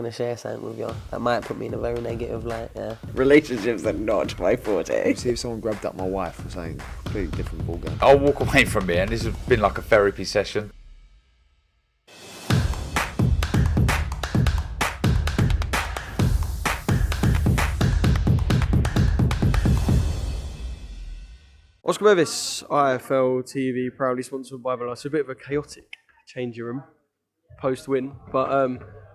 going to share something with you. That might put me in a very negative light, yeah. Relationships are not my forte. See if someone grabbed up my wife or something, completely different ballgame. I'll walk away from here, and this has been like a therapy session. Oscar Bevis, IFL TV, proudly sponsored by Bella. It's a bit of a chaotic changing room post-win, but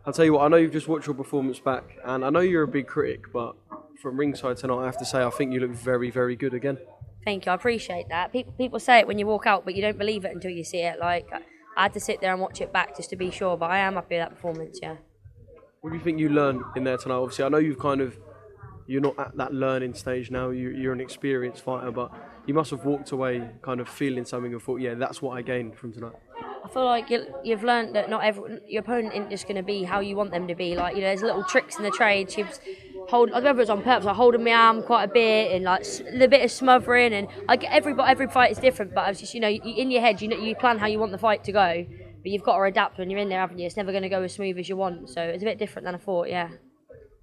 I'll tell you what, I know you've just watched your performance back, and I know you're a big critic, but from ringside tonight, I have to say, I think you look very, very good again. Thank you, I appreciate that. People say it when you walk out, but you don't believe it until you see it. Like, I had to sit there and watch it back just to be sure, but I am happy with that performance, yeah. What do you think you learned in there tonight? Obviously, I know you're not at that learning stage now, you're an experienced fighter, but you must have walked away kind of feeling something and thought, yeah, that's what I gained from tonight. I feel like you've learned that your opponent isn't just going to be how you want them to be. Like, there's little tricks in the trade. She was I don't know whether it's on purpose, like holding my arm quite a bit and like a bit of smothering. And every fight is different, but it's just, in your head, you plan how you want the fight to go, but you've got to adapt when you're in there, haven't you? It's never going to go as smooth as you want. So it's a bit different than I thought, yeah. Do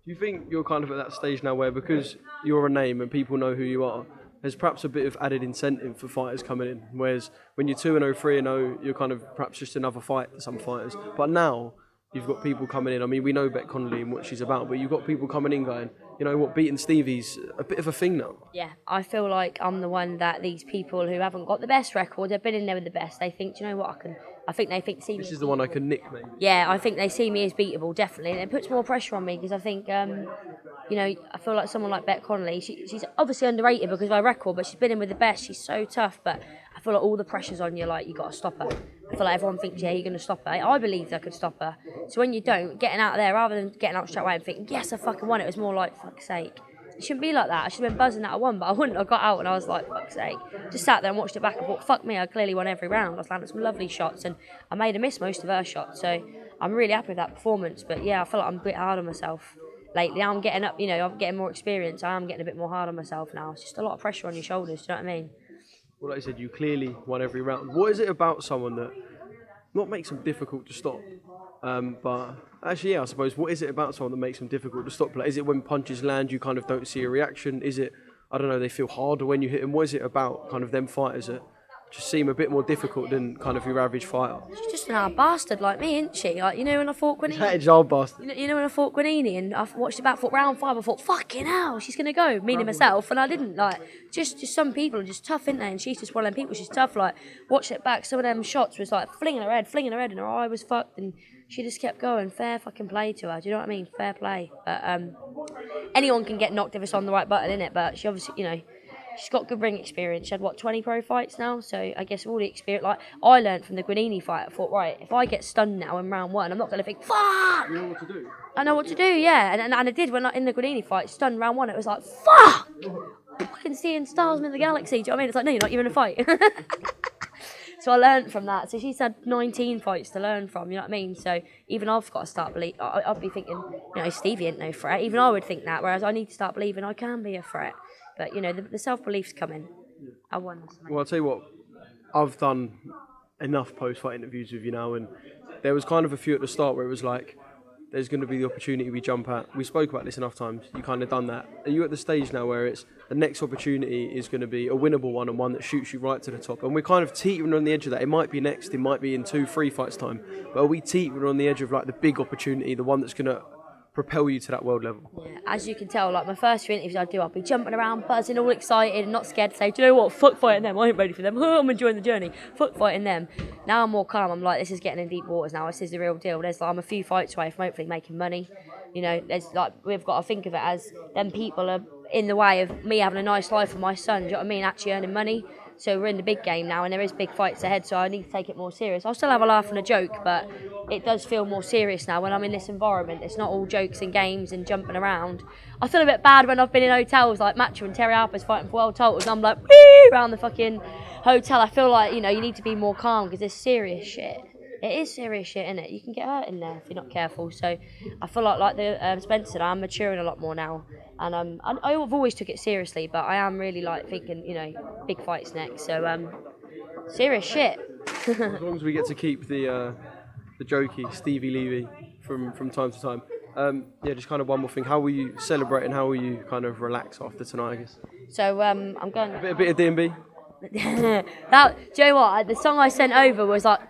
you think you're kind of at that stage now where, because you're a name and people know who you are, there's perhaps a bit of added incentive for fighters coming in? Whereas when you're 2-0, 3-0, you're kind of perhaps just another fight for some fighters. But now you've got people coming in. I mean, we know Bec Connolly and what she's about, but you've got people coming in going, you know what, beating Stevie's a bit of a thing now. Yeah, I feel like I'm the one that these people who haven't got the best record, they've been in there with the best, they think, do you know what, I think they see me. This is the one I can nick, maybe. Yeah, I think they see me as beatable, definitely. And it puts more pressure on me because I think, I feel like someone like Bec Connolly, she's obviously underrated because of her record, but she's been in with the best. She's so tough, but I feel like all the pressure's on you, like, you got to stop her. I feel like everyone thinks, yeah, you're going to stop her. I believed I could stop her. So when you don't, getting out of there, rather than getting out straight away and thinking, yes, I fucking won, it was more like, fuck's sake. It shouldn't be like that. I should have been buzzing that I won, but I wouldn't. I got out and I was like, fuck's sake. Just sat there and watched it back and thought, fuck me, I clearly won every round. I was landing some lovely shots and I made her miss most of her shots. So I'm really happy with that performance. But yeah, I feel like I'm a bit hard on myself lately. I'm getting up, I'm getting more experience. I am getting a bit more hard on myself now. It's just a lot of pressure on your shoulders, do you know what I mean? Well, like I said, you clearly won every round. What is it about someone that not makes them difficult to stop? But actually, yeah, I suppose, what is it about someone that makes them difficult to stop? Like, is it when punches land, you kind of don't see a reaction? Is it, I don't know, they feel harder when you hit them? What is it about kind of them fighters that just seem a bit more difficult than kind of your average fighter? She's just an hard bastard like me, isn't she? Like, when I fought Guinini. That is hard bastard. When I fought Guinini and I watched it back for round 5, I thought, fucking hell, she's going to go, meaning myself, and I didn't. Like, just some people are just tough, isn't they? And she's just one of them people, she's tough. Like, watched it back, some of them shots was like flinging her head, and her eye was fucked, and she just kept going. Fair fucking play to her, do you know what I mean? Fair play. But anyone can get knocked if it's on the right button, innit? But she obviously, she's got good ring experience. She had, 20 pro fights now? So I guess all the experience, like, I learned from the Guinini fight. I thought, right, if I get stunned now in round 1, I'm not going to think, fuck! You know what to do? I know what to do, yeah. And I did when in the Guinini fight, stunned round 1, it was like, fuck! I'm fucking seeing stars in the galaxy, do you know what I mean? It's like, no, you're not, you're in a fight. So I learned from that. So she's had 19 fights to learn from, you know what I mean? So even I've got to start believing, I'd be thinking, Stevie ain't no threat. Even I would think that, whereas I need to start believing I can be a threat. But, the self-belief's coming. I won. Well, I'll tell you what, I've done enough post-fight interviews with you now, and there was kind of a few at the start where it was like, there's going to be the opportunity we jump at. We spoke about this enough times. You kind of done that. Are you at the stage now where it's the next opportunity is going to be a winnable one and one that shoots you right to the top? And we're kind of teetering on the edge of that. It might be next. It might be in 2-3 fights time. But are we teetering on the edge of like the big opportunity, the one that's going to propel you to that world level? Yeah, as you can tell, like my first few interviews I'll be jumping around, buzzing, all excited and not scared to say, do you know what, fuck fighting them, I ain't ready for them, I'm enjoying the journey, fuck fighting them. Now I'm more calm, I'm like, this is getting in deep waters now, this is the real deal. I'm a few fights away from hopefully making money. There's like, we've got to think of it as them people are in the way of me having a nice life with my son, do you know what I mean, actually earning money. So we're in the big game now and there is big fights ahead, so I need to take it more serious. I'll still have a laugh and a joke, but it does feel more serious now when I'm in this environment. It's not all jokes and games and jumping around. I feel a bit bad when I've been in hotels like Matcha and Terry Harper's fighting for world titles and I'm like, wee, around the fucking hotel. I feel like, you need to be more calm because there's serious shit. It is serious shit, isn't it? You can get hurt in there if you're not careful. So I feel like the Spencer said, I'm maturing a lot more now. And I've always took it seriously, but I am really like thinking, big fights next. So serious shit. As long as we get to keep the jokey Stevi Levy from time to time. Yeah, just kind of one more thing. How will you celebrate and how will you kind of relax after tonight, I guess? So I'm going. A bit of D&B? Do you know what? The song I sent over was like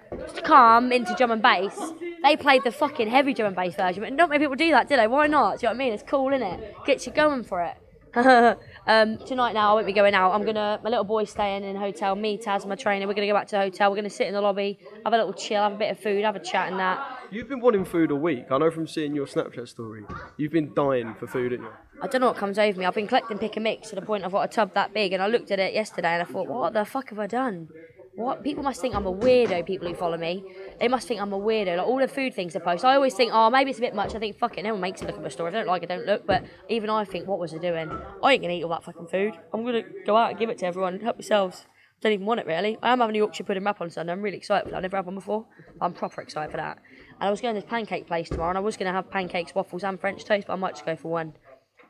calm into drum and bass. They played the fucking heavy drum and bass version, but not many people do that, do they? Why not? Do you know what I mean? It's cool, innit? Gets you going for it. Tonight now I won't be going out. My little boy's staying in a hotel. Me, Taz, my trainer. We're gonna go back to the hotel. We're gonna sit in the lobby, have a little chill, have a bit of food, have a chat and that. You've been wanting food all week. I know from seeing your Snapchat story. You've been dying for food, haven't you? I don't know what comes over me. I've been collecting pick and mix to the point I've got a tub that big, and I looked at it yesterday and I thought, what the fuck have I done? What? People must think I'm a weirdo, people who follow me. They must think I'm a weirdo. Like all the food things I post, I always think, oh, maybe it's a bit much. I think, fuck it, no one makes it look at my story. If I don't like it, don't look. But even I think, what was I doing? I ain't going to eat all that fucking food. I'm going to go out and give it to everyone. Help yourselves. Don't even want it, really. I am having a Yorkshire pudding wrap on Sunday. I'm really excited for that. I've never had one before. I'm proper excited for that. And I was going to this pancake place tomorrow, and I was going to have pancakes, waffles, and French toast, but I might just go for one.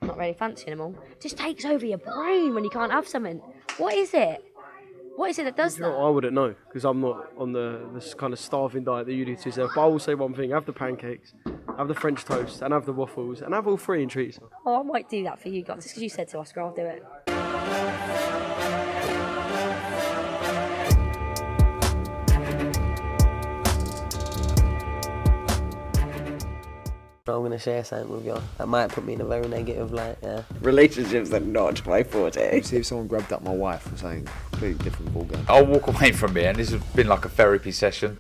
I'm not really fancying them all. It just takes over your brain when you can't have something. What is it? What is it that does You know that? what, I wouldn't know because I'm not on this kind of starving diet that you do to yourself. But I will say one thing: have the pancakes, have the French toast, and have the waffles, and have all three and treat yourself. Oh, I might do that for you guys. Just because you said to Oscar, I'll do it. I'm going to share something with you. That might put me in a very negative light, yeah. Relationships are not my forte. See if someone grabbed up my wife or something. Completely different ballgame. I'll walk away from it, and this has been like a therapy session.